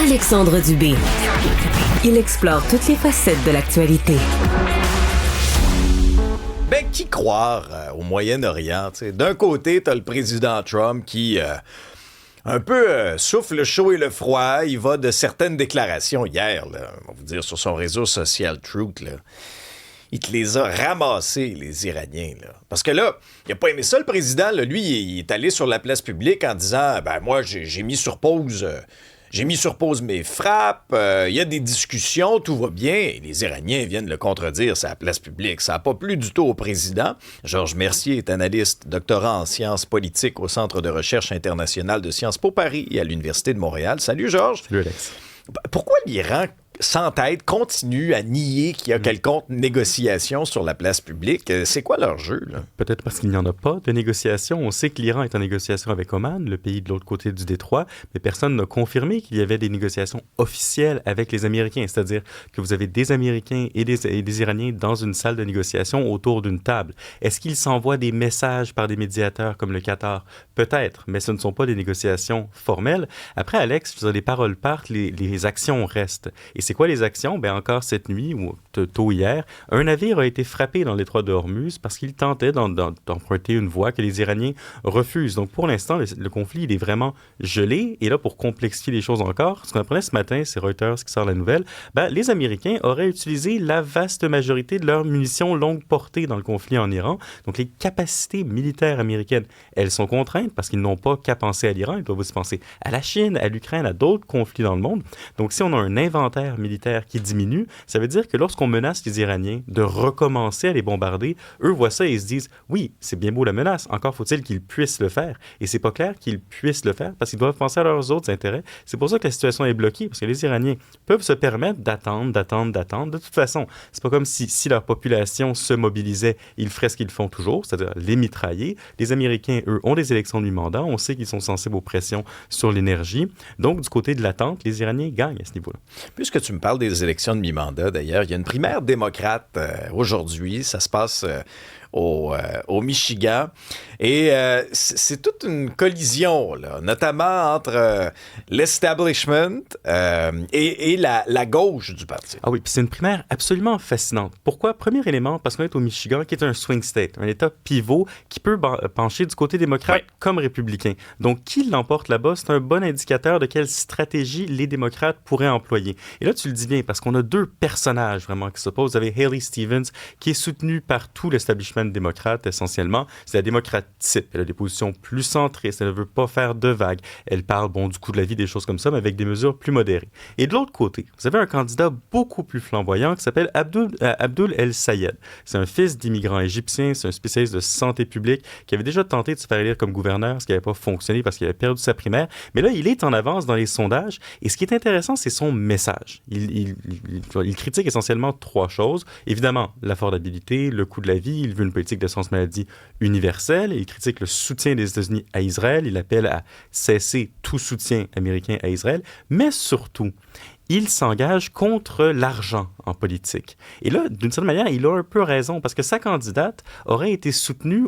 Alexandre Dubé. Il explore toutes les facettes de l'actualité. Ben, qui croire au Moyen-Orient? T'sais? D'un côté, t'as le président Trump qui un peu souffle le chaud et le froid. Il va de certaines déclarations hier, là, on va vous dire, sur son réseau social Truth, là. Il te les a ramassés, les Iraniens, là. Parce que là, il n'a pas aimé ça, le président. Là. Lui, il est allé sur la place publique en disant « Ben, moi, j'ai mis sur pause... J'ai mis sur pause mes frappes, il y a des discussions, tout va bien. » Et les Iraniens viennent le contredire, c'est la place publique. Ça n'a pas plu du tout au président. Georges Mercier est analyste, doctorant en sciences politiques au Centre de recherche internationale de Sciences Po Paris et à l'Université de Montréal. Salut, Georges. Salut, Alex. Pourquoi l'Iran, sans tête, continue à nier qu'il y a quelconque négociation sur la place publique? C'est quoi leur jeu, là? Peut-être parce qu'il n'y en a pas de négociation. On sait que l'Iran est en négociation avec Oman, le pays de l'autre côté du détroit, mais personne n'a confirmé qu'il y avait des négociations officielles avec les Américains. C'est-à-dire que vous avez des Américains et des Iraniens dans une salle de négociation autour d'une table. Est-ce qu'ils s'envoient des messages par des médiateurs comme le Qatar? Peut-être, mais ce ne sont pas des négociations formelles. Après, Alex, les paroles partent, les actions restent. Et c'est quoi les actions? Bien, encore cette nuit, ou tôt hier, un navire a été frappé dans l'étroit de Hormuz parce qu'il tentait d'emprunter une voie que les Iraniens refusent. Donc, pour l'instant, le conflit, il est vraiment gelé. Et là, pour complexifier les choses encore, ce qu'on apprenait ce matin, c'est Reuters qui sort la nouvelle, les Américains auraient utilisé la vaste majorité de leurs munitions longue portée dans le conflit en Iran. Donc, les capacités militaires américaines, elles sont contraintes parce qu'ils n'ont pas qu'à penser à l'Iran, ils doivent aussi penser à la Chine, à l'Ukraine, à d'autres conflits dans le monde. Donc, si on a un inventaire militaire qui diminue, ça veut dire que lorsqu'on menace les Iraniens de recommencer à les bombarder, eux voient ça et ils se disent « Oui, c'est bien beau la menace, encore faut-il qu'ils puissent le faire. » Et c'est pas clair qu'ils puissent le faire parce qu'ils doivent penser à leurs autres intérêts. C'est pour ça que la situation est bloquée, parce que les Iraniens peuvent se permettre d'attendre. De toute façon, c'est pas comme si leur population se mobilisait, ils feraient ce qu'ils font toujours, c'est-à-dire les mitrailler. Les Américains, eux, ont des élections de mi-mandat. On sait qu'ils sont sensibles aux pressions sur l'énergie. Donc, du côté de l'attente, les Iraniens gagnent à ce niveau-là. Puisque tu me parles des élections de mi-mandat, d'ailleurs, il y a une primaire démocrate aujourd'hui. Ça se passe au Michigan. Et c'est toute une collision, là, notamment entre l'establishment et la gauche du parti. Ah oui, puis c'est une primaire absolument fascinante. Pourquoi? Premier élément, parce qu'on est au Michigan, qui est un swing state, un État pivot qui peut pencher du côté démocrate comme républicain. Donc, qui l'emporte là-bas, c'est un bon indicateur de quelle stratégie les démocrates pourraient employer. Et là, tu le dis bien, parce qu'on a deux personnages vraiment qui s'opposent. Vous avez Haley Stevens, qui est soutenue par tout l'establishment démocrate, essentiellement. C'est la démocrate type. Elle a des positions plus centristes. Elle ne veut pas faire de vagues. Elle parle, du coût de la vie, des choses comme ça, mais avec des mesures plus modérées. Et de l'autre côté, vous avez un candidat beaucoup plus flamboyant qui s'appelle Abdul El Sayed. C'est un fils d'immigrants égyptiens. C'est un spécialiste de santé publique qui avait déjà tenté de se faire élire comme gouverneur, ce qui n'avait pas fonctionné parce qu'il avait perdu sa primaire. Mais là, il est en avance dans les sondages. Et ce qui est intéressant, c'est son message. Il critique essentiellement trois choses. Évidemment, l'affordabilité, le coût de la vie. Il veut une politique d'assurance maladie universelle. Il critique le soutien des États-Unis à Israël. Il appelle à cesser tout soutien américain à Israël. Mais surtout, il s'engage contre l'argent en politique. Et là, d'une certaine manière, il a un peu raison parce que sa candidate aurait été soutenue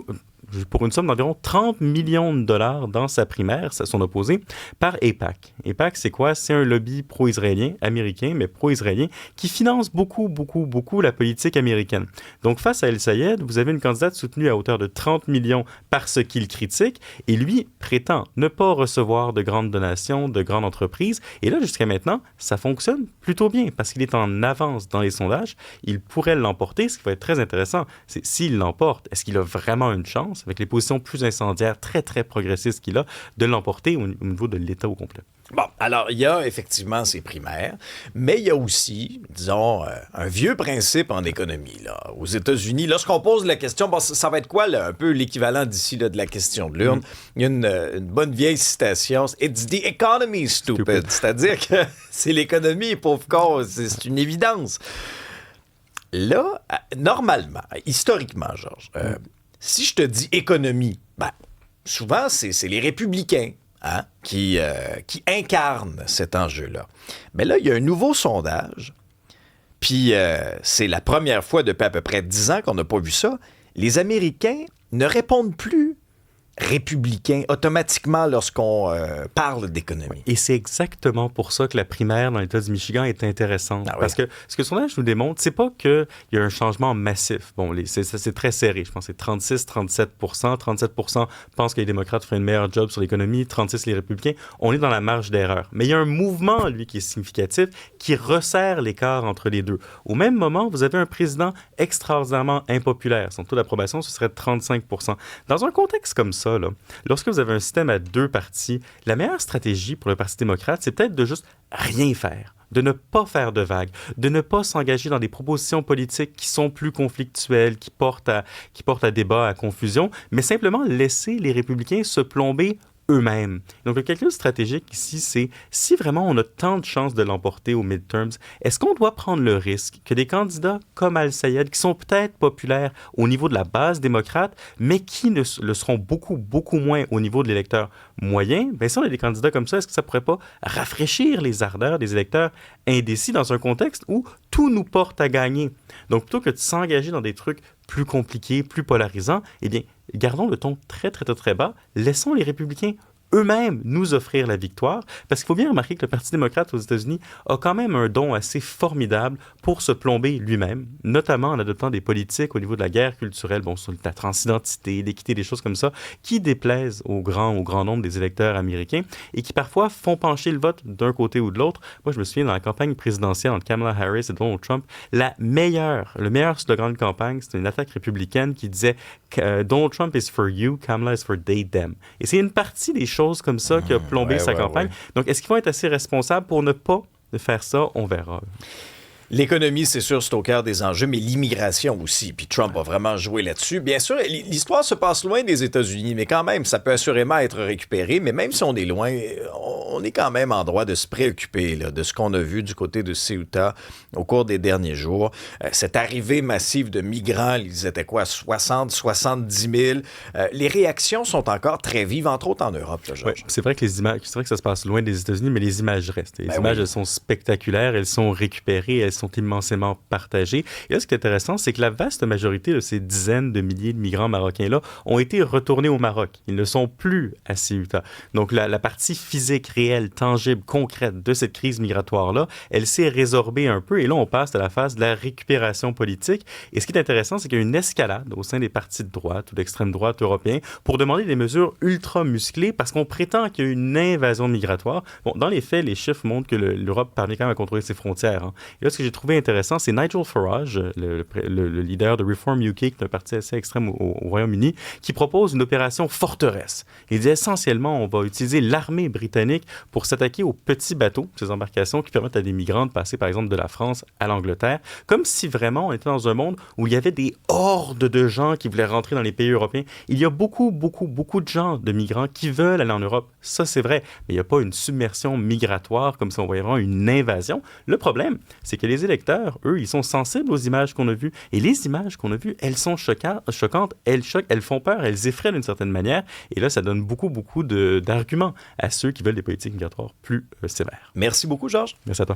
pour une somme d'environ 30 millions de dollars dans sa primaire, son opposé, par AIPAC. AIPAC, c'est quoi? C'est un lobby pro-israélien, américain, mais pro-israélien, qui finance beaucoup la politique américaine. Donc, face à El Sayed, vous avez une candidate soutenue à hauteur de 30 millions parce qu'il critique, et lui prétend ne pas recevoir de grandes donations, de grandes entreprises. Et là, jusqu'à maintenant, ça fonctionne plutôt bien, parce qu'il est en avance dans les sondages. Il pourrait l'emporter. Ce qui va être très intéressant, c'est s'il l'emporte, est-ce qu'il a vraiment une chance, avec les positions plus incendiaires, très, très progressistes qu'il a, de l'emporter au niveau de l'État au complet? Bon, alors, il y a effectivement ces primaires, mais il y a aussi, disons, un vieux principe en économie, là. Aux États-Unis, lorsqu'on pose la question, ça va être quoi, là, un peu l'équivalent d'ici, là, de la question de l'urne? Il y a une bonne vieille citation, « It's the economy, stupid ». C'est-à-dire que c'est l'économie, pauvre con, c'est une évidence. Là, normalement, historiquement, Georges, si je te dis économie, souvent, c'est les républicains qui incarnent cet enjeu-là. Mais là, il y a un nouveau sondage, puis c'est la première fois depuis à peu près 10 ans qu'on n'a pas vu ça. Les Américains ne répondent plus républicain automatiquement lorsqu'on parle d'économie. Et c'est exactement pour ça que la primaire dans l'État du Michigan est intéressante. Ah oui. Parce que ce que le sondage nous démontre, c'est pas qu'il y a un changement massif. Bon, c'est très serré. Je pense que c'est 36-37 37 pensent que les démocrates feraient une meilleure job sur l'économie, 36 les républicains. On est dans la marge d'erreur. Mais il y a un mouvement, lui, qui est significatif, qui resserre l'écart entre les deux. Au même moment, vous avez un président extraordinairement impopulaire. Son taux d'approbation, ce serait 35 Dans un contexte comme ça, là, lorsque vous avez un système à deux partis, la meilleure stratégie pour le Parti démocrate, c'est peut-être de juste rien faire, de ne pas faire de vagues, de ne pas s'engager dans des propositions politiques qui sont plus conflictuelles, qui portent à débat, à confusion, mais simplement laisser les républicains se plomber eux-mêmes. Donc, le calcul stratégique ici, c'est si vraiment on a tant de chances de l'emporter aux midterms, est-ce qu'on doit prendre le risque que des candidats comme Al-Sayed, qui sont peut-être populaires au niveau de la base démocrate, mais qui le seront beaucoup, beaucoup moins au niveau de l'électeur moyen, bien si on a des candidats comme ça, est-ce que ça pourrait pas rafraîchir les ardeurs des électeurs indécis dans un contexte où tout nous porte à gagner? Donc, plutôt que de s'engager dans des trucs plus compliqués, plus polarisants, eh bien, gardons le ton très, très, très, très bas. Laissons les républicains eux-mêmes nous offrir la victoire, parce qu'il faut bien remarquer que le Parti démocrate aux États-Unis a quand même un don assez formidable pour se plomber lui-même, notamment en adoptant des politiques au niveau de la guerre culturelle, bon, sur la transidentité, l'équité, des choses comme ça, qui déplaisent au grand nombre des électeurs américains et qui parfois font pencher le vote d'un côté ou de l'autre. Moi, je me souviens dans la campagne présidentielle entre Kamala Harris et Donald Trump, le meilleur slogan de campagne, c'était une attaque républicaine qui disait Donald Trump is for you, Kamala is for they, them. Et c'est une partie des choses comme ça qui a plombé sa campagne. Donc, est-ce qu'ils vont être assez responsables pour ne pas faire ça? On verra. L'économie, c'est sûr, c'est au cœur des enjeux, mais l'immigration aussi. Puis Trump a vraiment joué là-dessus. Bien sûr, l'histoire se passe loin des États-Unis, mais quand même, ça peut assurément être récupéré. Mais même si on est loin, on est quand même en droit de se préoccuper là, de ce qu'on a vu du côté de Ceuta au cours des derniers jours. Cette arrivée massive de migrants, ils étaient quoi, 60, 70 000. Les réactions sont encore très vives, entre autres en Europe, là, Georges. Oui, c'est vrai que ça se passe loin des États-Unis, mais les images restent. Les images, oui. Elles sont spectaculaires, elles sont récupérées, elles sont immensément partagées. Et là, ce qui est intéressant, c'est que la vaste majorité de ces dizaines de milliers de migrants marocains-là ont été retournés au Maroc. Ils ne sont plus à Ceuta. Donc, la partie physique, réelle, tangible, concrète de cette crise migratoire-là, elle s'est résorbée un peu. Et là, on passe à la phase de la récupération politique. Et ce qui est intéressant, c'est qu'il y a une escalade au sein des partis de droite ou d'extrême droite européens pour demander des mesures ultra musclées parce qu'on prétend qu'il y a une invasion migratoire. Bon, dans les faits, les chiffres montrent que l'Europe parvient quand même à contrôler ses frontières. Hein. Et là, ce que j'ai trouvé intéressant, c'est Nigel Farage, le leader de Reform UK, qui est un parti assez extrême au Royaume-Uni, qui propose une opération forteresse. Il dit essentiellement, on va utiliser l'armée britannique pour s'attaquer aux petits bateaux, ces embarcations qui permettent à des migrants de passer, par exemple, de la France à l'Angleterre, comme si vraiment on était dans un monde où il y avait des hordes de gens qui voulaient rentrer dans les pays européens. Il y a beaucoup, beaucoup, beaucoup de gens, de migrants, qui veulent aller en Europe. Ça, c'est vrai. Mais il n'y a pas une submersion migratoire comme si on voyait vraiment une invasion. Le problème, c'est que les électeurs, eux, ils sont sensibles aux images qu'on a vues. Et les images qu'on a vues, elles sont choquantes, elles choquent, elles font peur, elles effraient d'une certaine manière. Et là, ça donne beaucoup, beaucoup d'arguments à ceux qui veulent des politiques migratoires plus sévères. Merci beaucoup, Georges. Merci à toi.